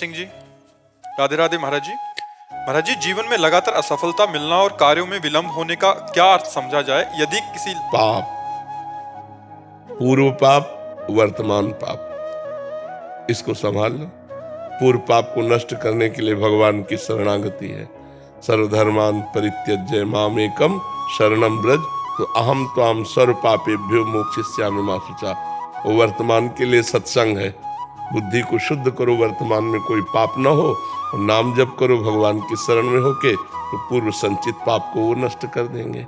सिंह जी, राधे राधे महाराज जी। महाराज जी, जीवन में लगातार असफलता मिलना और कार्यों में विलंब होने का क्या अर्थ समझा जाए? यदि किसी पाप, पूर्व पाप, वर्तमान पाप, इसको संभाल लो। पूर्व पाप को नष्ट करने के लिए भगवान की शरणागति है। सर्वधर्मान परित्यज्य माम एकम शरणम ब्रज तो अहम त्वाम सर्व पापेभ्यो मोक्षयिष्यामि मा शुचा। वो वर्तमान के लिए सत्संग है। बुद्धि को शुद्ध करो, वर्तमान में कोई पाप न हो, और नाम जप करो भगवान की शरण में होके, तो पूर्व संचित पाप को वो नष्ट कर देंगे।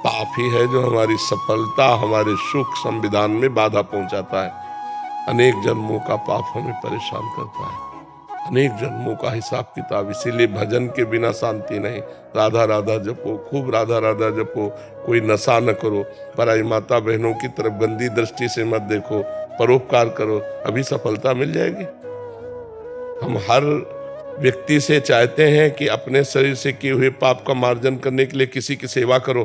पाप ही है जो हमारी सफलता, हमारे सुख, संविधान में बाधा पहुंचाता है। अनेक जन्मों का पाप हमें परेशान करता है, अनेक जन्मों का हिसाब किताब। इसीलिए भजन के बिना शांति नहीं। राधा राधा जपो, खूब राधा राधा जपो। कोई नशा न करो, पराई माता बहनों की तरफ गंदी दृष्टि से मत देखो, परोपकार करो, अभी सफलता मिल जाएगी। हम हर व्यक्ति से चाहते हैं कि अपने शरीर से किए हुए पाप का मार्जन करने के लिए किसी की सेवा करो,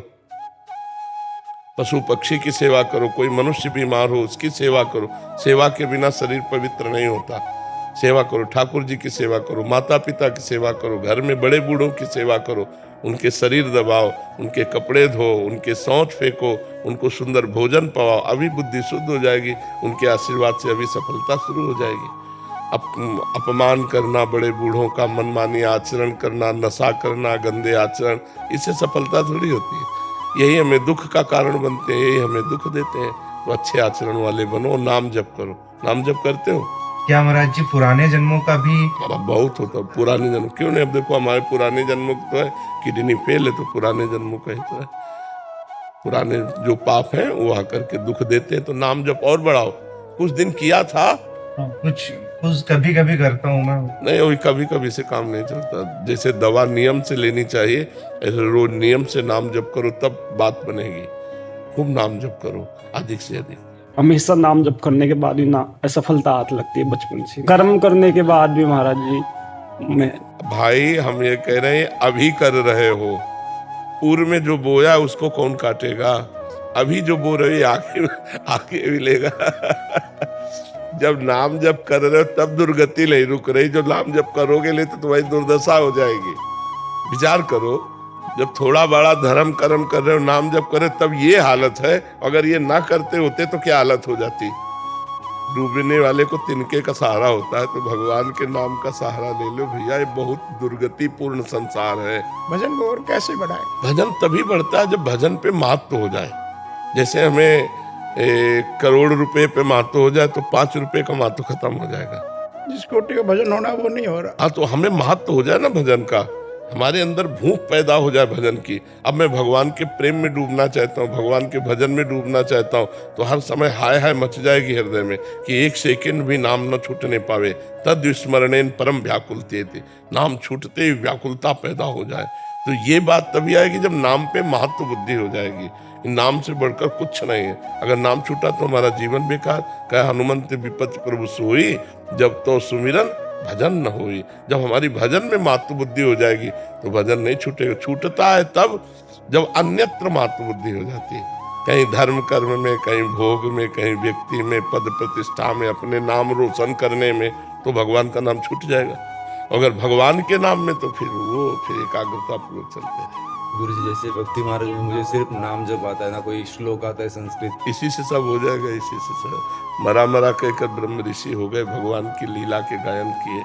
पशु पक्षी की सेवा करो, कोई मनुष्य बीमार हो उसकी सेवा करो। सेवा के बिना शरीर पवित्र नहीं होता। सेवा करो, ठाकुर जी की सेवा करो, माता पिता की सेवा करो, घर में बड़े बूढ़ों की सेवा करो, उनके शरीर दबाओ, उनके कपड़े धो, उनके शौच फेंको, उनको सुंदर भोजन पवाओ, अभी बुद्धि शुद्ध हो जाएगी। उनके आशीर्वाद से अभी सफलता शुरू हो जाएगी। अपमान करना, बड़े बूढ़ों का मनमानी आचरण करना, नशा करना, गंदे आचरण, इससे सफलता थोड़ी होती है। यही हमें दुख का कारण बनते हैं, यही हमें दुख देते हैं। तो अच्छे आचरण वाले बनो, नाम जप करो। नाम जप करते हो क्या महाराज जी? पुराने जन्मों का भी बहुत होता है। पुराने जन्म क्यों नहीं? अब देखो हमारे पुराने जन्मों की तो है, किडनी फेल है तो पुराने जन्मों का ही तो है। पुराने जो पाप हैं वो आकर के दुख देते हैं। तो नाम जप और बढ़ाओ। कुछ दिन किया था, कुछ कभी कभी करता हूँ मैं। नहीं, वही कभी कभी से काम नहीं चलता। जैसे दवा नियम से लेनी चाहिए, ऐसे रोज नियम से नाम जप करो, तब बात बनेगी। खूब नाम जप करो, अधिक से अधिक। हमेशा नाम जप करने के बाद ही ना असफलता हाथ लगती है बचपन से। कर्म करने के बाद भी महाराज जी मैं भाई, हम ये कह रहे हैं अभी कर रहे हो। पूर्व में जो बोया उसको कौन काटेगा? अभी जो बो रहे आगे मिलेगा। जब नाम जप कर रहे हो तब दुर्गति नहीं रुक रही। जो नाम जप करोगे ले तो तुम्हारी दुर्दशा हो जाएगी। विचार करो, जब थोड़ा बड़ा धर्म कर्म कर रहे हो, नाम जप कर रहे हो, तब ये हालत है। अगर ये ना करते होते तो क्या हालत हो जाती? डूबने वाले को तिनके का सहारा होता है, तो भगवान के नाम का सहारा ले लो भैया। ये बहुत दुर्गति पूर्ण संसार है। भजन को और कैसे बढ़ाए? भजन तभी बढ़ता है जब भजन पे महत्व हो जाए। जैसे हमें 1 करोड़ रुपए पे महत्व हो जाए तो 5 रुपए का महत्व खत्म हो जाएगा। जिस कोटि का भजन होना वो नहीं हो रहा। हाँ, तो हमें महत्व हो जाए ना भजन का, हमारे अंदर भूख पैदा हो जाए भजन की। अब मैं भगवान के प्रेम में डूबना चाहता हूँ, भगवान के भजन में डूबना चाहता हूँ, तो हर समय हाय हाय मच जाएगी हृदय में कि 1 सेकंड भी नाम न छूटने पावे। तद स्मरणेन परम व्याकुलते थे। नाम छूटते ही व्याकुलता पैदा हो जाए। तो ये बात तभी आएगी जब नाम पे महत्व बुद्धि हो जाएगी। नाम से बढ़कर कुछ नहीं है। अगर नाम छूटा तो हमारा जीवन बेकार। कह हनुमंत विपत्ति प्रभु सोई, जब तो सुमिरन भजन न होई। जब हमारी भजन में महत्व बुद्धि हो जाएगी तो भजन नहीं छूटेगा। छूटता है तब जब अन्यत्र महत्व बुद्धि हो जाती है, कहीं धर्म कर्म में, कहीं भोग में, कहीं व्यक्ति में, पद प्रतिष्ठा में, अपने नाम रोशन करने में, तो भगवान का नाम छूट जाएगा। अगर भगवान के नाम में तो फिर एकाग्रता पूर्वक चलते हैं। गुरु जी, जैसे भक्ति मार्ग में मुझे सिर्फ नाम जप आता है, ना कोई श्लोक आता है संस्कृत। इसी से सब हो जाएगा। इसी से सब मरा कहकर ब्रह्म ऋषि हो गए, भगवान की लीला के गायन किए।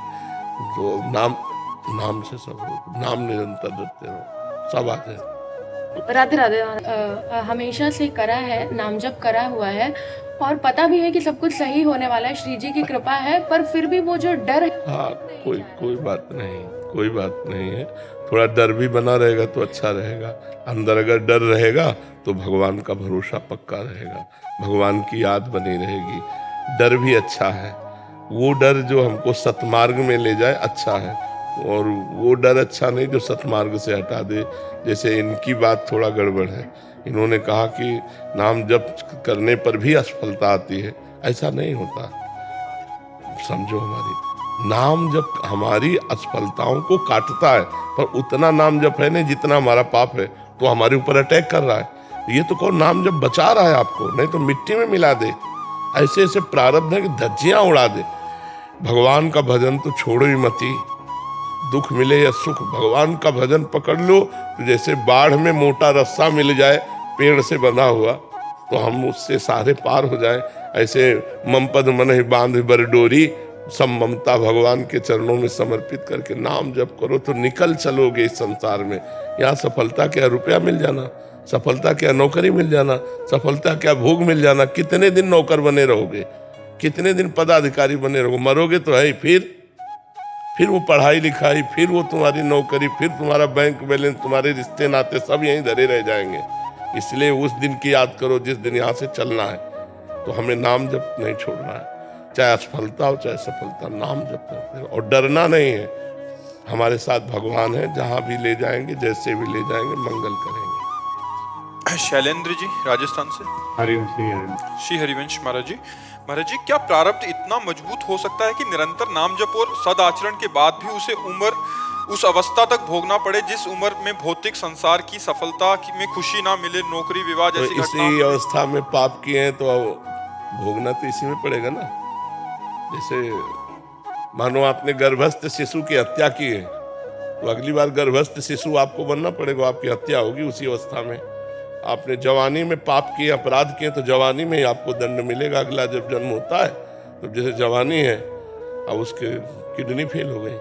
तो नाम से सब हो। नाम निरंतर रखते रहो, सब आ जाए। राधे राधे। हमेशा से करा है, नाम जप करा हुआ है, और पता भी है कि सब कुछ सही होने वाला है, श्री जी की कृपा है, पर फिर भी वो जो डर है। हाँ, कोई बात नहीं, कोई बात नहीं है। थोड़ा डर भी बना रहेगा तो अच्छा रहेगा। अंदर अगर डर रहेगा तो भगवान का भरोसा पक्का रहेगा, भगवान की याद बनी रहेगी। डर भी अच्छा है। वो डर जो हमको सतमार्ग में ले जाए अच्छा है, और वो डर अच्छा नहीं जो सतमार्ग से हटा दे। जैसे इनकी बात थोड़ा गड़बड़ है। इन्होंने कहा कि नाम जप करने पर भी असफलता आती है। ऐसा नहीं होता। समझो, हमारी नाम जप हमारी असफलताओं को काटता है, पर उतना नाम जप है नहीं जितना हमारा पाप है, तो हमारे ऊपर अटैक कर रहा है। ये तो कौन नाम जप बचा रहा है आपको, नहीं तो मिट्टी में मिला दे। ऐसे ऐसे प्रारब्ध है कि धज्जियां उड़ा दे। भगवान का भजन तो छोड़ो ही मती, दुख मिले या सुख भगवान का भजन पकड़ लो तो जैसे बाढ़ में मोटा रस्सा मिल जाए पेड़ से बंधा हुआ तो हम उससे सारे पार हो जाएं। ऐसे ममपद मन ही बांध बर डोरी, सब ममता भगवान के चरणों में समर्पित करके नाम जप करो तो निकल चलोगे इस संसार में। यहाँ सफलता क्या रुपया मिल जाना, सफलता क्या नौकरी मिल जाना, सफलता क्या भोग मिल जाना। कितने दिन नौकर बने रहोगे, कितने दिन पदाधिकारी बने रहोगे, मरोगे तो है ही। फिर वो पढ़ाई लिखाई, फिर वो तुम्हारी नौकरी, फिर तुम्हारा बैंक बैलेंस, तुम्हारे रिश्ते नाते सब यहीं धरे रह जाएंगे। इसलिए उस दिन की याद करो जिस दिन यहाँ से चलना है। तो हमें नाम जप नहीं छोड़ना है, चाहे असफलता हो चाहे सफलता, नाम जप करते रहो और डरना नहीं है। हमारे साथ भगवान है, जहाँ भी ले जाएंगे जैसे भी ले जाएंगे मंगल करेंगे। शैलेंद्र जी राजस्थान से। श्री हरिवंश महाराज जी, क्या प्रारब्ध इतना मजबूत हो सकता है कि निरंतर नाम जप और सदाचरण के बाद भी उसे उस अवस्था तक भोगना पड़े जिस उम्र में भौतिक संसार की सफलता में खुशी ना मिले, नौकरी विवाह जैसी तो इसी अवस्था में पाप किए हैं तो भोगना तो इसी में पड़ेगा ना। जैसे मानो आपने गर्भस्थ शिशु की हत्या की है तो अगली बार गर्भस्थ शिशु आपको बनना पड़ेगा, आपकी हत्या होगी उसी अवस्था में। आपने जवानी में पाप किए, अपराध किए तो जवानी में ही आपको दंड मिलेगा। अगला जब जन्म होता है तो जैसे जवानी है, अब उसके किडनी फेल हो गई,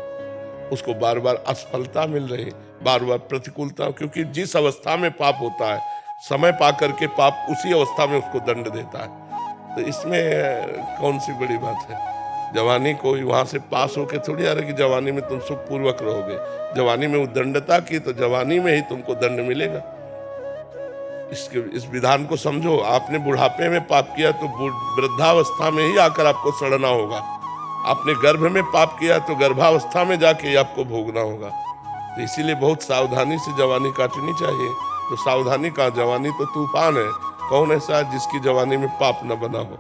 उसको बार बार असफलता मिल रही, बार बार प्रतिकूलता, क्योंकि जिस अवस्था में पाप होता है समय पा करके पाप उसी अवस्था में उसको दंड देता है। तो इसमें कौन सी बड़ी बात है। जवानी कोई वहां से पास होके थोड़ी आ रहा कि जवानी में तुम सुखपूर्वक रहोगे। जवानी में उद्दंडता की तो जवानी में ही तुमको दंड मिलेगा। इस विधान को समझो। आपने बुढ़ापे में पाप किया तो वृद्धावस्था में ही आकर आपको सड़ना होगा। आपने गर्भ में पाप किया तो गर्भावस्था में जाके आपको भोगना होगा। तो इसीलिए बहुत सावधानी से जवानी काटनी चाहिए। तो सावधानी का, जवानी तो तूफान है। कौन ऐसा है जिसकी जवानी में पाप न बना हो।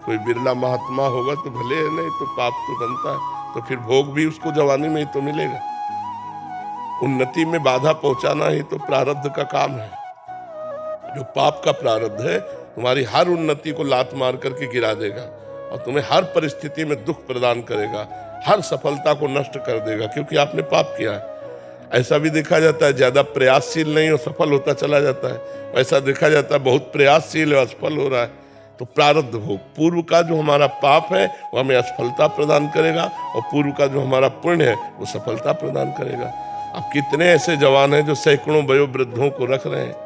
कोई बिरला महात्मा होगा तो भले है, नहीं तो पाप तो बनता है। तो फिर भोग भी उसको जवानी में ही तो मिलेगा। उन्नति में बाधा पहुंचाना ही तो प्रारब्ध का काम है। जो पाप का प्रारब्ध है तुम्हारी हर उन्नति को लात मार करके गिरा देगा और तुम्हें हर परिस्थिति में दुख प्रदान करेगा, हर सफलता को नष्ट कर देगा, क्योंकि आपने पाप किया है। ऐसा भी देखा जाता है ज्यादा प्रयासशील नहीं हो सफल होता चला जाता है, ऐसा देखा जाता है बहुत प्रयासशील है असफल हो रहा है। तो प्रारब्ध भोग, पूर्व का जो हमारा पाप है वो हमें असफलता प्रदान करेगा और पूर्व का जो हमारा पुण्य है वो सफलता प्रदान करेगा। अब कितने ऐसे जवान हैं जो सैकड़ों वयोवृद्धों को रख रहे हैं,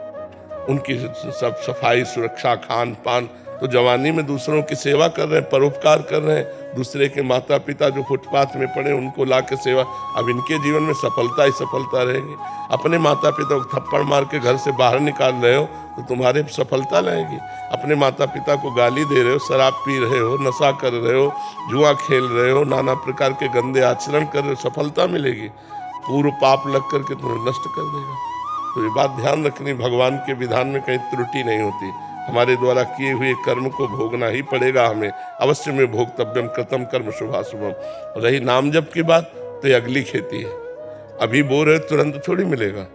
उनकी सब सफाई सुरक्षा खान पान, तो जवानी में दूसरों की सेवा कर रहे हैं, परोपकार कर रहे हैं। दूसरे के माता पिता जो फुटपाथ में पड़े उनको ला के सेवा। अब इनके जीवन में सफलता ही सफलता रहेगी। अपने माता पिता को थप्पड़ मार के घर से बाहर निकाल रहे हो तो तुम्हारे सफलता रहेगी। अपने माता पिता को गाली दे रहे हो, शराब पी रहे हो, नशा कर रहे हो, जुआ खेल रहे हो, नाना प्रकार के गंदे आचरण कर रहे हो, सफलता मिलेगी। पूर्व पाप लग करके तुम्हें नष्ट कर देगा। तो ये बात ध्यान रखनी, भगवान के विधान में कहीं त्रुटि नहीं होती। हमारे द्वारा किए हुए कर्म को भोगना ही पड़ेगा हमें। अवश्य में भोक्तव्यम कृतम कर्म शुभाशुभम। रही नाम जप की बात तो ये अगली खेती है। अभी बो रहे तुरंत थोड़ी मिलेगा।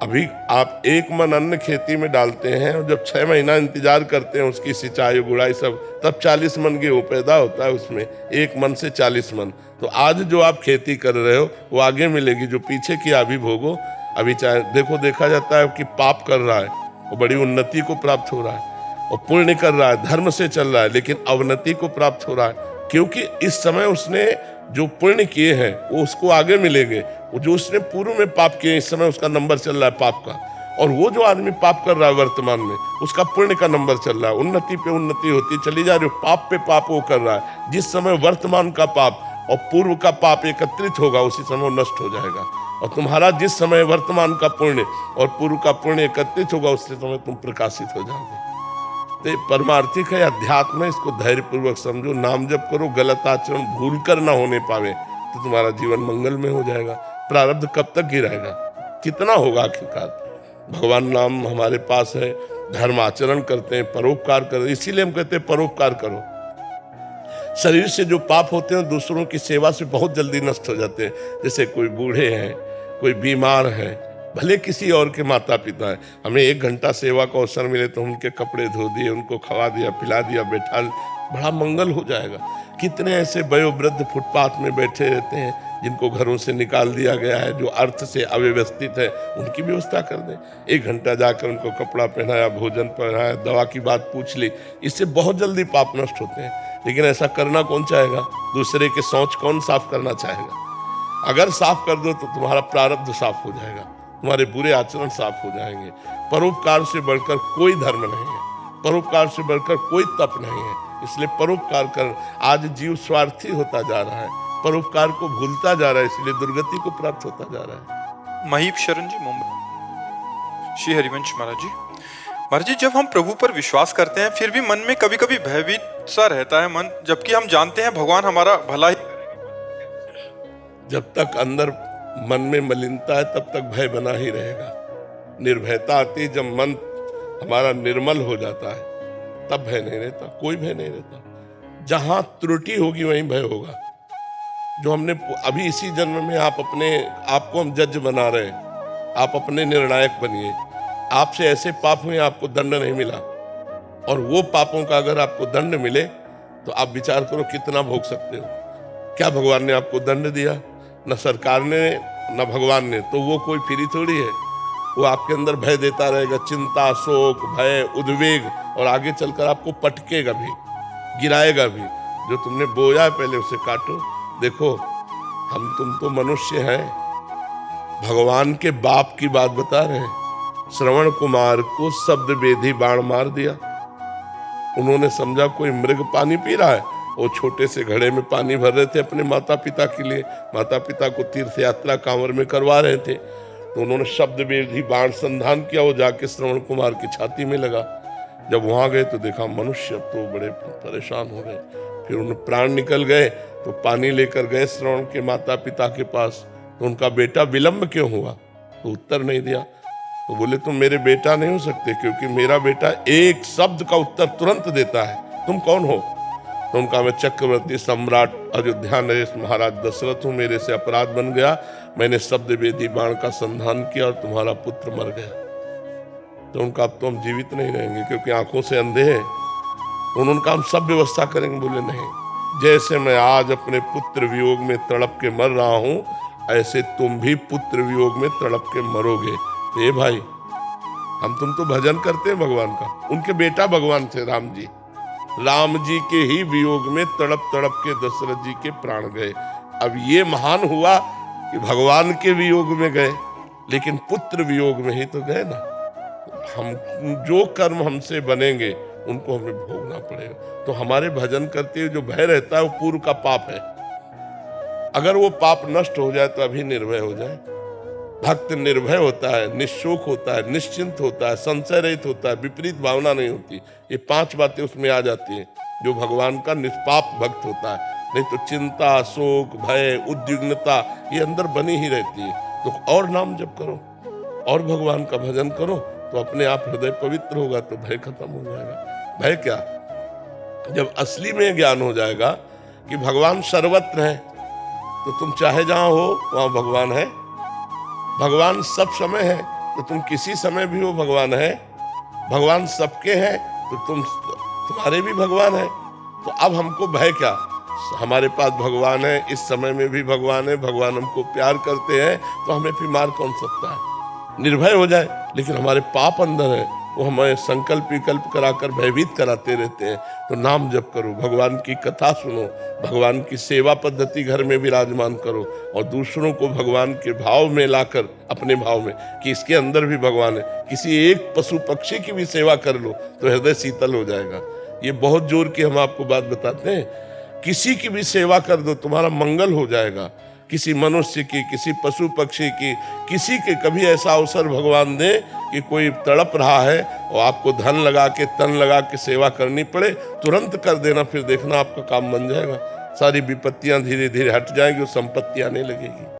अभी आप एक मन अन्न खेती में डालते हैं और जब 6 महीना इंतजार करते हैं उसकी सिंचाई गुड़ाई सब, तब 40 मन गेहूँ पैदा होता है उसमें, 1 मन से 40 मन। तो आज जो आप खेती कर रहे हो वो आगे मिलेगी, जो पीछे की अभी भोगो। अभी चाहे देखा जाता है कि पाप कर रहा है वो बड़ी उन्नति को प्राप्त हो रहा है, और पुण्य कर रहा है धर्म से चल रहा है लेकिन अवनति को प्राप्त हो रहा है, क्योंकि इस समय उसने जो पुण्य किए हैं वो उसको आगे मिलेंगे। वो जो उसने पूर्व में पाप किए इस समय उसका नंबर चल रहा है पाप का, और वो जो आदमी पाप कर रहा है वर्तमान में उसका पुण्य का नंबर चल रहा है। उन्नति पे उन्नति होती चली जा रही है, पाप पे पाप वो कर रहा है। जिस समय वर्तमान का पाप और पूर्व का पाप एकत्रित होगा उसी समय वो नष्ट हो जाएगा, और तुम्हारा जिस समय वर्तमान का पुण्य और पूर्व का पुण्य एकत्रित होगा उसी समय तुम प्रकाशित हो जाओगे। तो परमार्थिक है अध्यात्म है, इसको धैर्य पूर्वक समझो। नाम जप करो, गलत आचरण भूल कर ना होने पावे तो तुम्हारा जीवन मंगल में हो जाएगा। प्रारब्ध कब तक गिराएगा, कितना होगा आखिरकार। भगवान नाम हमारे पास है, धर्म आचरण करते हैं, परोपकार करते हैं, इसीलिए हम कहते हैं परोपकार करो। शरीर से जो पाप होते हैं दूसरों की सेवा से बहुत जल्दी नष्ट हो जाते हैं। जैसे कोई बूढ़े हैं, कोई बीमार है, भले किसी और के माता पिता है, हमें 1 घंटा सेवा का अवसर मिले तो उनके कपड़े धो दिए, उनको खवा दिया, पिला दिया, बैठा बड़ा मंगल हो जाएगा। कितने ऐसे वयोवृद्ध फुटपाथ में बैठे रहते हैं जिनको घरों से निकाल दिया गया है, जो अर्थ से अव्यवस्थित है, उनकी व्यवस्था कर दें। 1 घंटा जाकर उनको कपड़ा पहनाया, भोजन पहनाया, दवा की बात पूछ ली, इससे बहुत जल्दी पाप नष्ट होते हैं। लेकिन ऐसा करना कौन चाहेगा? दूसरे के शौच कौन साफ करना चाहेगा? अगर साफ कर दो तो तुम्हारा प्रारब्ध साफ हो जाएगा, तुम्हारे बुरे आचरण साफ हो जाएंगे। परोपकार से बढ़कर कोई धर्म नहीं है, परोपकार से बढ़कर कोई तप नहीं है। इसलिए परोपकार कर, आज जीव स्वार्थी होता जा रहा है, परोपकार को भूलता जा रहा है, इसलिए दुर्गति को प्राप्त होता जा रहा है। महीप शरण जी, मुंबई। श्री हरिवंश महाराज जी, जब हम प्रभु पर विश्वास करते हैं फिर भी मन में कभी कभी भयभीत सा रहता है मन, जबकि हम जानते हैं भगवान हमारा भला ही। जब तक अंदर मन में मलिनता है तब तक भय बना ही रहेगा। निर्भयता आती है जब मन हमारा निर्मल हो जाता है, तब भय नहीं रहता, कोई भय नहीं रहता। जहां त्रुटि होगी वहीं भय होगा। जो हमने अभी इसी जन्म में आपको हम जज बना रहे हैं, आप अपने निर्णायक बनिए। आपसे ऐसे पाप हुए आपको दंड नहीं मिला, और वो पापों का अगर आपको दंड मिले तो आप विचार करो कितना भोग सकते हो। क्या भगवान ने आपको दंड दिया? न सरकार ने न भगवान ने, तो वो कोई फ्री थोड़ी है। वो आपके अंदर भय देता रहेगा, चिंता, शोक, भय, उद्वेग, और आगे चलकर आपको पटकेगा भी, गिराएगा भी। जो तुमने बोया है पहले उसे काटो। देखो, तुम तो मनुष्य हैं, भगवान के बाप की बात बता रहे हैं। श्रवण कुमार को शब्द वेदी बाण मार दिया। उन्होंने समझा कोई मृग पानी पी रहा है। वो छोटे से घड़े में पानी भर रहे थे अपने माता पिता के लिए, माता पिता को तीर्थ यात्रा कांवर में करवा रहे थे। तो उन्होंने शब्द वेदी बाण संधान किया, वो जाके श्रवण कुमार की छाती में लगा। जब वहां गए तो देखा मनुष्य अब तो बड़े परेशान हो गए। फिर उन्हें प्राण निकल गए तो पानी लेकर गए श्रवण के माता पिता के पास। तो उनका बेटा विलंब क्यों हुआ? तो उत्तर नहीं दिया। तो बोले तुम मेरे बेटा नहीं हो सकते, क्योंकि मेरा बेटा एक शब्द का उत्तर तुरंत देता है। तुम कौन हो? तो उनका मैं चक्रवर्ती सम्राट अयोध्या नरेश महाराज दशरथ हूँ, मेरे से अपराध बन गया, मैंने शब्द वेदी बाण का संधान किया और तुम्हारा पुत्र मर गया। तो उनका अब तो हम जीवित नहीं रहेंगे क्योंकि आंखों से अंधे हैं। तो उन्होंने कहा हम सब व्यवस्था करेंगे। बोले नहीं, जैसे मैं आज अपने पुत्र वियोग में तड़प के मर रहा हूँ, ऐसे तुम भी पुत्र वियोग में तड़प के मरोगे। तो ये भाई, तुम तो भजन करते हैं भगवान का। उनके बेटा भगवान थे राम जी। राम जी के ही वियोग में तड़प तड़प के दशरथ जी के प्राण गए। अब ये महान हुआ कि भगवान के वियोग में गए, लेकिन पुत्र वियोग में ही तो गए ना। हम जो कर्म हमसे बनेंगे उनको हमें भोगना पड़ेगा। तो हमारे भजन करते हुए जो भय रहता है वो पूर्व का पाप है। अगर वो पाप नष्ट हो जाए तो अभी निर्भय हो जाए। भक्त निर्भय होता है, निश्शोक होता है, निश्चिंत होता है, संशय रहित होता है, विपरीत भावना नहीं होती। ये 5 बातें उसमें आ जाती हैं जो भगवान का निष्पाप भक्त होता है। नहीं तो चिंता, शोक, भय, उद्विग्नता ये अंदर बनी ही रहती है। तो और नाम जप करो और भगवान का भजन करो तो अपने आप हृदय पवित्र होगा, तो भय खत्म हो जाएगा। भय क्या? जब असली में ज्ञान हो जाएगा कि भगवान सर्वत्र है, तो तुम चाहे जहां हो वहां भगवान है। भगवान सब समय है तो तुम किसी समय भी हो भगवान है। भगवान सबके हैं तो तुम्हारे भी भगवान है। तो अब हमको भय क्या? हमारे पास भगवान है, इस समय में भी भगवान है, भगवान हमको प्यार करते हैं, तो हमें फिर मार कौन सकता है? निर्भय हो जाए। लेकिन हमारे पाप अंदर है, वो हमें संकल्प विकल्प कराकर भयभीत कराते रहते हैं। तो नाम जप करो, भगवान की कथा सुनो, भगवान की सेवा पद्धति घर में विराजमान करो, और दूसरों को भगवान के भाव में लाकर, अपने भाव में कि इसके अंदर भी भगवान है, किसी एक पशु पक्षी की भी सेवा कर लो तो हृदय शीतल हो जाएगा। ये बहुत जोर की हम आपको बात बताते हैं। किसी की भी सेवा कर दो, तुम्हारा मंगल हो जाएगा। किसी मनुष्य की, किसी पशु पक्षी की, किसी के कभी ऐसा अवसर भगवान दे कि कोई तड़प रहा है और आपको धन लगा के, तन लगा के सेवा करनी पड़े, तुरंत कर देना। फिर देखना आपका काम बन जाएगा। सारी विपत्तियां धीरे धीरे हट जाएंगी और संपत्ति आने लगेगी।